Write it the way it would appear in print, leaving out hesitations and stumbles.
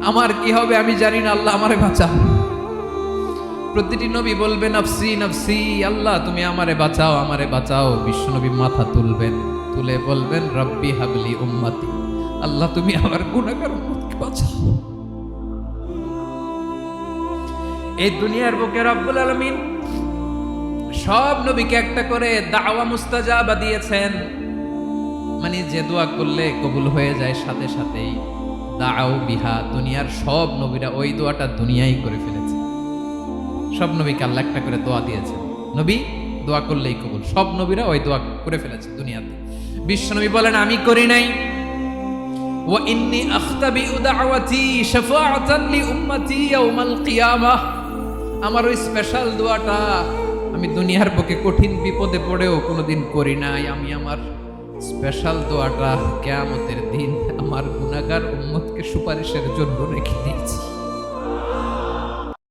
আমার কি হবে আমি জানি না, আল্লাহ আমারে বাঁচাও। প্রতিটি নবী বলবেন নফসি নফসি, আল্লাহ তুমি আমারে বাঁচাও, আমারে বাঁচাও। বিশ্বনবী মাথা তুলবেন, তুলে বলবেন রব্বি হাবলি উম্মতি, আল্লাহ তুমি আমার গুনাহগার উম্মতকে বাঁচাও। এই দুনিয়ার বুকে রব্বুল আলামিন সব নবীকে একটা করে দাওয়া মুস্তাজাবা দিয়েছেন, মানে যে দোয়া করলে কবুল হয়ে যায় সাথে সাথেই। দাও বিহা, দুনিয়ার সব নবীরা ওই দোয়াটা দুনিয়ায় করে ফেলেছে। সব নবীকে আল্লাহ একটা করে দোয়া দিয়েছে, নবী দোয়া করলেই কবুল। সব নবীরা ওই দোয়া করে ফেলেছে দুনিয়াতে। বিশ্বনবী বলেন আমি করি নাই। ওয়া ইন্নী আখতাবিউ দাওয়াতি শাফাআতান লি উম্মতি ইয়াউমাল কিয়ামাহ, আমার ওই স্পেশাল দোয়াটা আমি দুনিয়ার বুকে কঠিন বিপদে পড়েও কোনোদিন করি নাই। আমি আমার স্পেশাল দোয়াটা কিয়ামতের দিন আমার গুনাহগার উম্মতকে সুপারিশের জন্য রেখে দিয়েছি।